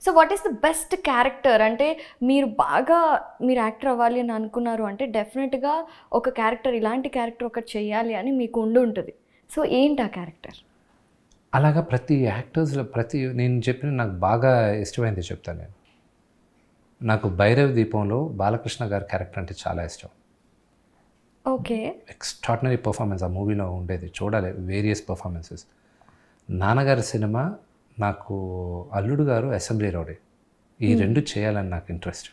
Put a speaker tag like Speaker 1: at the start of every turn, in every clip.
Speaker 1: So what is the best character? అంటే మీరు actor అవ్వాలి అని అనుకున్నారు అంటే డెఫినెట్గా ఒక క్యారెక్టర్, ఇలాంటి క్యారెక్టర్ ఒకటి చేయాలి అని మీకు ఉంటుంది. సో ఏంటి ఆ క్యారెక్టర్?
Speaker 2: అలాగా ప్రతి యాక్టర్స్లో నేను చెప్పిన నాకు బాగా ఇష్టమైంది చెప్తాను నేను. నాకు భైరవ్ దీపంలో బాలకృష్ణ గారి క్యారెక్టర్ అంటే చాలా ఇష్టం.
Speaker 1: ఓకే.
Speaker 2: ఎక్స్ట్రాడినరీ పర్ఫార్మెన్స్ ఆ మూవీలో ఉండేది, చూడాలి వేరియస్ పర్ఫార్మెన్సెస్. నాన్నగారి సినిమా, నాకు అల్లుడు గారు, అసెంబ్లీ రౌడీ, ఈ రెండు చేయాలని నాకు ఇంట్రెస్ట్.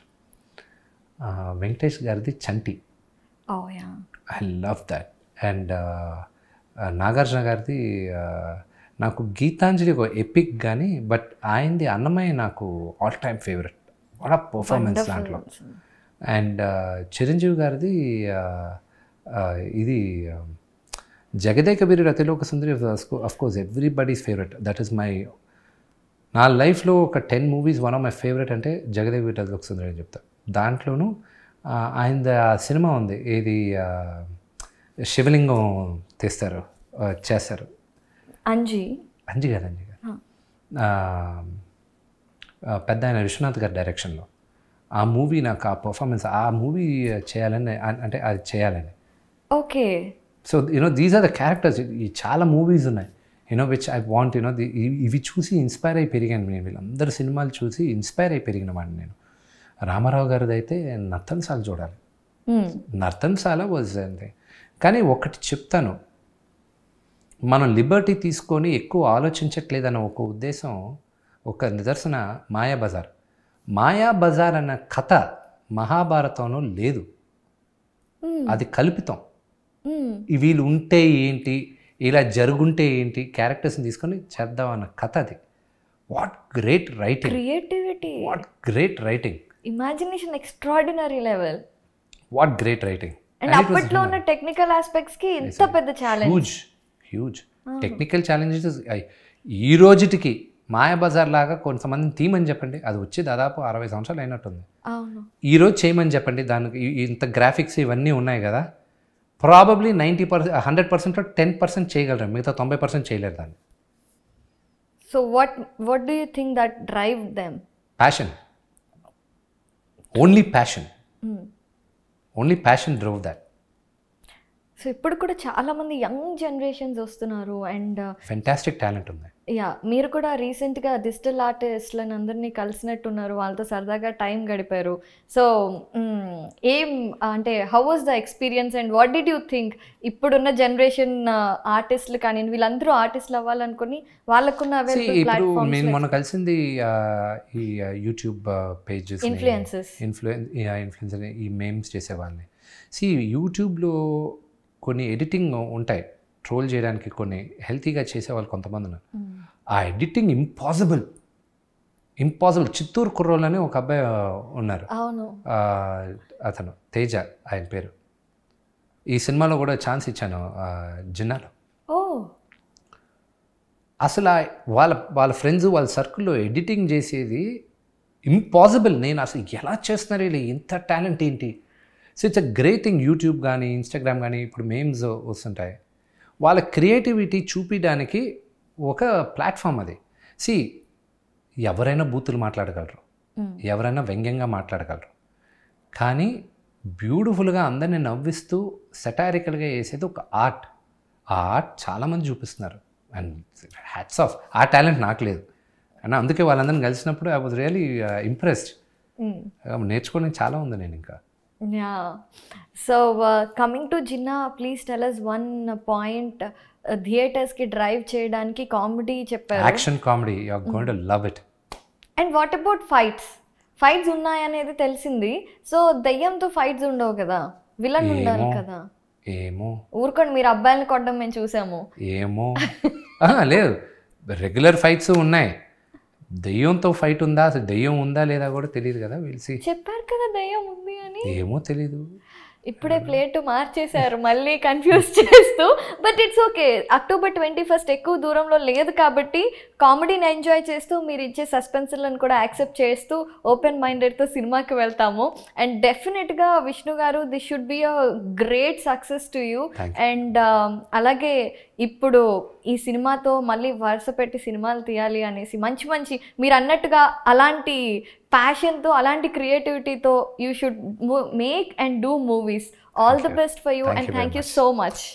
Speaker 2: వెంకటేష్ గారిది Chanti, I love that. And Nagarjuna గారిది నాకు గీతాంజలి ఒక ఎపిక్ కానీ, బట్ ఆయనది అన్నమయ్య నాకు all time favourite. What a performance దాంట్లో. అండ్ చిరంజీవి గారిది ఇది Jagadeka Veerudu Athiloka Sundari, of course everybody's favourite. That is my, నా లైఫ్లో ఒక 10 movies one of my favourite అంటే జగదేక వీరుడు అతిలోక సుందరి అని చెప్తా. దాంట్లోనూ ఆయన సినిమా ఉంది, ఏది శివలింగం తీస్తారు, చేస్తారు, అంజి గారు పెద్ద ఆయన విశ్వనాథ్ గారి డైరెక్షన్లో. ఆ మూవీ నాకు ఆ పర్ఫార్మెన్స్, ఆ మూవీ చేయాలని, అంటే అది చేయాలని.
Speaker 1: Okay.
Speaker 2: So these are the characters. ఈ చాలా మూవీస్ ఉన్నాయి విచ్ ఐ వాంట్ ఇవి చూసి ఇన్స్పైర్ అయి పెరిగాను నేను. వీళ్ళందరూ సినిమాలు చూసి ఇన్స్పైర్ అయి పెరిగిన వాడిని నేను. రామారావు గారిది అయితే నర్తనశాల చూడాలి. నర్తనశాల వాజ్ అంతే. కానీ ఒకటి చెప్తాను, మనం లిబర్టీ తీసుకొని ఎక్కువ ఆలోచించట్లేదన్న ఒక ఉద్దేశం, ఒక నిదర్శన మాయాబజార్. మాయాబజార్ అన్న కథ మహాభారతంలో లేదు, అది కల్పితం. వీళ్ళు ఉంటే ఏంటి, ఇలా జరుగుంటే ఏంటి, క్యారెక్టర్స్ని తీసుకొని చేద్దామన్న కథ అది. What great writing,
Speaker 1: creativity,
Speaker 2: what great writing,
Speaker 1: imagination extraordinary level,
Speaker 2: what great writing.
Speaker 1: And అప్పట్లో ఉన్న టెక్నికల్ ఆస్పెక్ట్స్కి ఇంత పెద్ద ఛాలెంజ్, హ్యూజ్
Speaker 2: టెక్నికల్ ఛాలెంజెస్. ఈ రోజుటికి మాయాబజార్ లాగా కొంతమందిని తీయమని చెప్పండి, అది వచ్చి దాదాపు 60 సంవత్సరాలు అయినట్టుంది. ఈరోజు చేయమని చెప్పండి, దానికి ఇంత గ్రాఫిక్స్ ఇవన్నీ ఉన్నాయి కదా, ప్రాబబ్లీ 90%, 100%లో 10% చేయగలరు, మిగతా 90% చేయలేరు దాన్ని.
Speaker 1: So what do you think that drive them?
Speaker 2: Passion. Only passion. Only passion drove that.
Speaker 1: So ఇప్పుడు కూడా చాలామంది యంగ్ జనరేషన్స్ వస్తున్నారు అండ్
Speaker 2: ఫెంటాస్టిక్ టాలెంట్ ఉంది.
Speaker 1: మీరు కూడా రీసెంట్గా డిజిటల్ ఆర్టిస్ట్లను అందరినీ కలిసినట్టున్నారు, వాళ్ళతో సరదాగా టైం గడిపారు. సో ఏం అంటే how was the experience and what did you think? ఇప్పుడున్న జనరేషన్ ఆర్టిస్టులు కానీ వీళ్ళందరూ ఆర్టిస్టులు అవ్వాలనుకుని వాళ్ళకున్న
Speaker 2: నేను మొన్న కలిసింది ఈ యూట్యూబ్ పేజెస్, ఇన్ఫ్లుయెన్సర్, ఈ మేమ్స్ చేసేవాళ్ళని. యూట్యూబ్లో కొన్ని ఎడిటింగ్ ఉంటాయి, ట్రోల్ చేయడానికి కొన్ని హెల్తీగా చేసేవాళ్ళు కొంతమంది ఉన్నారు. ఆ ఎడిటింగ్ ఇంపాసిబుల్. చిత్తూరు కుర్రోళ్ళని ఒక అబ్బాయి ఉన్నారు, అతను తేజ ఆయన పేరు. ఈ సినిమాలో కూడా ఛాన్స్ ఇచ్చాను జిన్నాలో. అసలు వాళ్ళ ఫ్రెండ్స్, వాళ్ళ సర్కిల్లో ఎడిటింగ్ చేసేది ఇంపాసిబుల్. నేను అసలు ఎలా చేస్తున్నారు వీళ్ళు, ఇంత టాలెంట్ ఏంటి? So it's a great thing. YouTube కానీ ఇన్స్టాగ్రామ్ కానీ ఇప్పుడు మేమ్స్ వస్తుంటాయి, వాళ్ళ క్రియేటివిటీ చూపించడానికి ఒక ప్లాట్ఫామ్ అది. ఎవరైనా బూతులు మాట్లాడగలరు, ఎవరైనా వ్యంగ్యంగా మాట్లాడగలరు, కానీ బ్యూటిఫుల్గా అందరినీ నవ్విస్తూ సెటారికల్గా వేసేది ఒక ఆర్ట్. ఆ ఆర్ట్ చాలామంది చూపిస్తున్నారు అండ్ హ్యాట్స్ ఆఫ్. ఆ టాలెంట్ నాకు లేదు అన్న, అందుకే వాళ్ళందరినీ కలిసినప్పుడు ఐ వాజ్ రియలీ ఇంప్రెస్డ్. నేర్చుకోవడానికి చాలా ఉంది నేను ఇంకా.
Speaker 1: So coming to Ginna, please tell us one point థియేటర్స్కి డ్రైవ్ చేయడానికి కామెడీ చెప్పారు,
Speaker 2: action comedy, you are going to love it.
Speaker 1: And what about fights ఉన్నాయనేది తెలిసింది. సో దయ్యంతో ఫైట్స్ ఉండవు కదా, విలన్ ఉండాలి కదా.
Speaker 2: ఏమో,
Speaker 1: ఊరుకోండి, మీరు అబ్బాయిని కొట్టడం మేము చూసాము.
Speaker 2: ఏమో లేదు, రెగ్యులర్ ఫైట్స్ ఉన్నాయి. దెయ్యంతో ఫైట్ ఉందా, అసలు దెయ్యం ఉందా లేదా కూడా తెలియదు కదా. వీళ్ళసి
Speaker 1: చెప్పారు కదా దెయ్యం ఉంది అని,
Speaker 2: ఏమో తెలీదు.
Speaker 1: ఇప్పుడే ప్లేట్ మార్చేశారు మళ్ళీ కన్ఫ్యూజ్ చేస్తూ. బట్ ఇట్స్ ఓకే, October 21 ఎక్కువ దూరంలో లేదు కాబట్టి కామెడీని ఎంజాయ్ చేస్తూ మీరు ఇచ్చే సస్పెన్స్లను కూడా యాక్సెప్ట్ చేస్తూ ఓపెన్ మైండెడ్తో సినిమాకి వెళ్తాము. అండ్ డెఫినెట్గా విష్ణు గారు, this should be a great success to you. And అలాగే ఇప్పుడు ఈ సినిమాతో మళ్ళీ వరుస పెట్టి సినిమాలు తీయాలి అనేసి మంచి మంచి మీరు అన్నట్టుగా అలాంటి ప్యాషన్తో అలాంటి క్రియేటివిటీతో you should make and do movies. All the best for you and thank you so much.